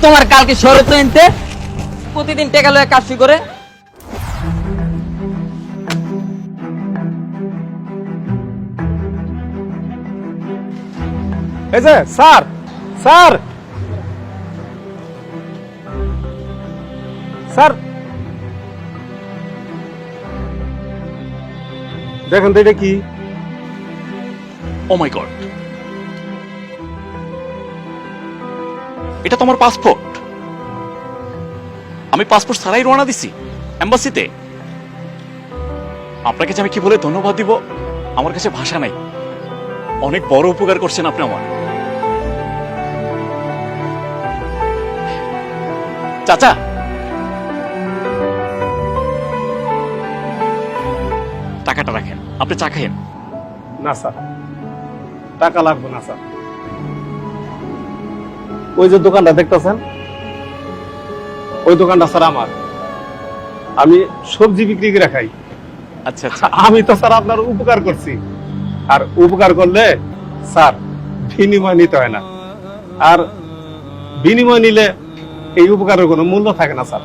তোমার কালকে শরৎ এনতে প্রতিদিন টাকা লয়ে কাজ করে। এই যে স্যার স্যার স্যার দেখেন তো এটা কি? ও মাই গড, এটা তোমার পাসপোর্ট? আমি পাসপোর্ট ছাড়াই রওনা দিছি এম্বাসিতে। আপনাকে যে আমি কি বলে ধন্যবাদ দিব আমার কাছে ভাষা নাই। অনেক বড় উপকার করছেন আপনি আমার। চাচা, টাকাটা রাখেন, আপনি চা খাইয়েন। না স্যার, টাকা লাগবে না স্যার। ওই যে দোকানটা দেখতেছেন, ওই দোকানটা স্যার আমার। আমি সবজি বিক্রি করে খাই। আচ্ছা আচ্ছা, আমি তো স্যার আপনার উপকার করছি, আর উপকার করলে স্যার বিনিময় নিতে হয় না, আর বিনিময় নিলে এই উপকারের কোনো মূল্য থাকে না স্যার।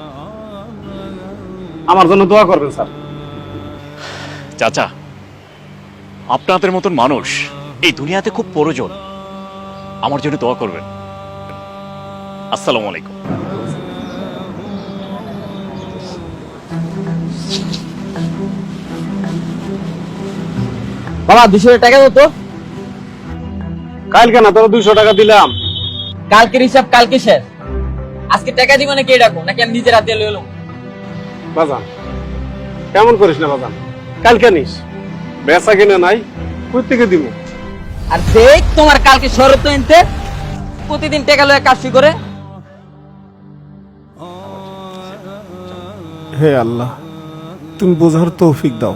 আমার জন্য দোয়া করবেন স্যার। চাচা, আপনাদের মতন মানুষ এই দুনিয়াতে খুব প্রয়োজন। আমার জন্য দোয়া করবেন। আসসালামু আলাইকুম। বাবা 200 টাকা দাও তো। কালকে না তোর 200 টাকা দিলাম। কালকের হিসাব কালকে শেষ। আজকে টাকা দিব নাকি এটা নাকি আমি নিজের হাতে লয়ে এলাম? বাজান কেমন করিস না বাজান, কালকে নিস। বেচা কিনে নাই, কই থেকে দিব? আর দেখ তোমার কালকে শরৎ এনতে প্রতিদিন টাকা লয়ে কাজ করে। হে আল্লাহ, তুমি বোঝার তৌফিক দাও।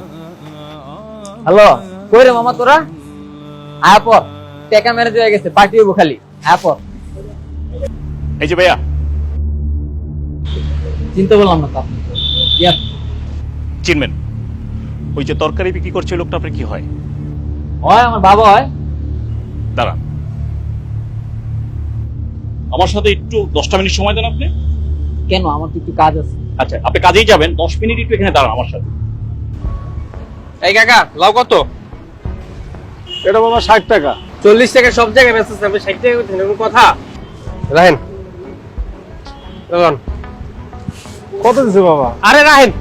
হ্যালো, কই রে মামা তোরা? আয়া পর, টাকা মেরে দিয়ে গেছে, বাকি হইব খালি। আয়া পর। এই যে ভাইয়া, চিন্তা বললাম না তো। ইয়া চিনবেন ওই যে তরকারি বিক্রি করছে ওই লোকটা? আপনার কি হয়? হয় আমার বাবা হয়। দাঁড়ান, আমার সাথে একটু 10টা মিনিট সময় দেন আপনি। কেন? আমার তো একটু কাজ আছে। আচ্ছা, আপনি কাজেই যাবেন, 10 মিনিট একটু এখানে দাঁড়ান আমার সাথে। এই কাকা লাউ কত? এটা বাবা 60 টাকা। 40 টাকা সব জায়গায় বেচতেছে, আপনি 60 টাকা করছেন, এরকম কথা? রাহেন কত দিছে বাবা? আরে রাহেন,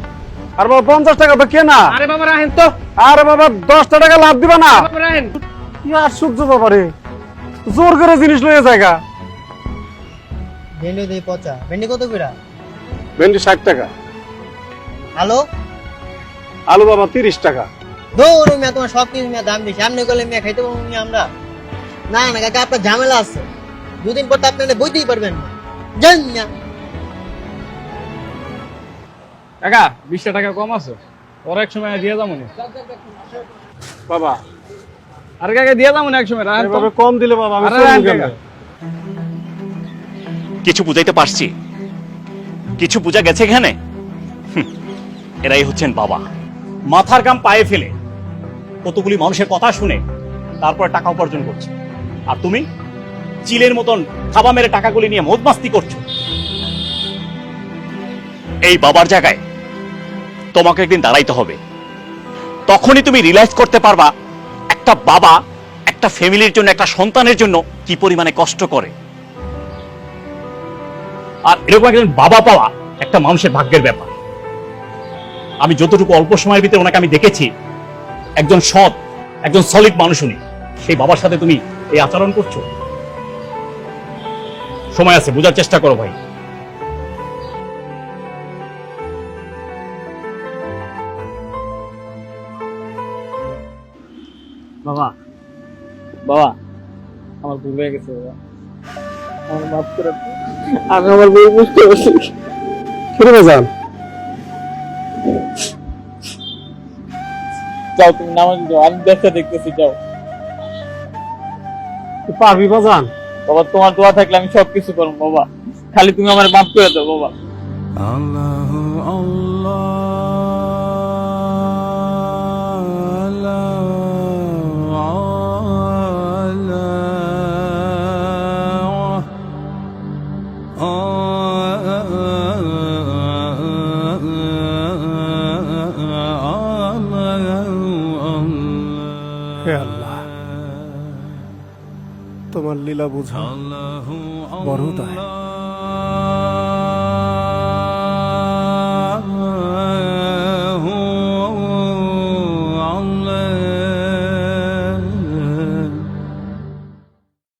আর বাবা 50 টাকা তো কেনা। আরে বাবা রাহেন তো, আরে বাবা 10 টাকা লাভ দিবা না? বাবা রাহেন। কি আশ্চর্য বাবা রে, জোর করে জিনিস লয়ে জায়গা। ভেন্ডি দিয়ে পচা। ভেন্ডি কত করে? ভেন্ডি 60 টাকা। আলো আলু বাবা 30 টাকা। দৌড় মিয়া, তোমার সব কিছু মিয়া দাম বেশি। সামনে করলে মিয়া খাইতে পারবো মিয়া আমরা? না না কাকা, আপনার ঝামেলা আছে। দুদিন পর তো আপনারা বইতেই পারবেন না। যান মিয়া। কাকা 20 টাকা কম আছে, ওর এক সময় দিয়ে যাবো না। বাবা আরে কাকা দিয়ে যাবো না এক সময়, রাহেন তো। এভাবে কম দিলে বাবা আমি আরে চলবো রাহেন কেমনে? কাকা। কিছু বুঝাইতে পারছি? কিছু বুঝা গেছে এখানে? এরাই হচ্ছেন বাবা। মাথার গাম পায়ে ফেলে কতগুলি মানুষের কথা শুনে তারপরে টাকা উপার্জন করছে, আর তুমি চিলের মতন থাবা মেরে টাকাগুলি নিয়ে মৌজমাস্তি করছো। এই বাবার জায়গায় তোমাকে একদিন দাঁড়াইতে হবে। তখনই তুমি রিয়েলাইজ করতে পারবা একটা বাবা একটা ফ্যামিলির জন্য, একটা সন্তানের জন্য কি পরিমাণে কষ্ট করে। আর এরকম একজন বাবা পাওয়া একটা মানুষের ভাগ্যের ব্যাপার। আমি যতটুকু অল্প সময়ের ভিতরে ওনাকে আমি দেখেছি, একজন সৎ, একজন সলিড মানুষ উনি। সেই বাবার সাথে তুমি এই আচরণ করছো। সময় আছে, বোঝার চেষ্টা করো ভাই। বাবা বাবা আমার ভুল হয়ে গেছে বাবা, আমার মাফ করে দাও। আমি আমার ভুল বুঝতে পারছি। ফিরে বাজান যাও তুমি নামাজ যাও, আমি ব্যবসা দেখতেছি, যাও। তুই পারবি বাজান? বাবা তোমার দোয়া থাকলে আমি সবকিছু করবো বাবা, খালি তুমি আমার মাফ করে দাও বাবা। আল্লাহ আল্লাহ হে আল্লাহ, তোমার লীলা বুঝা বড় দয়া।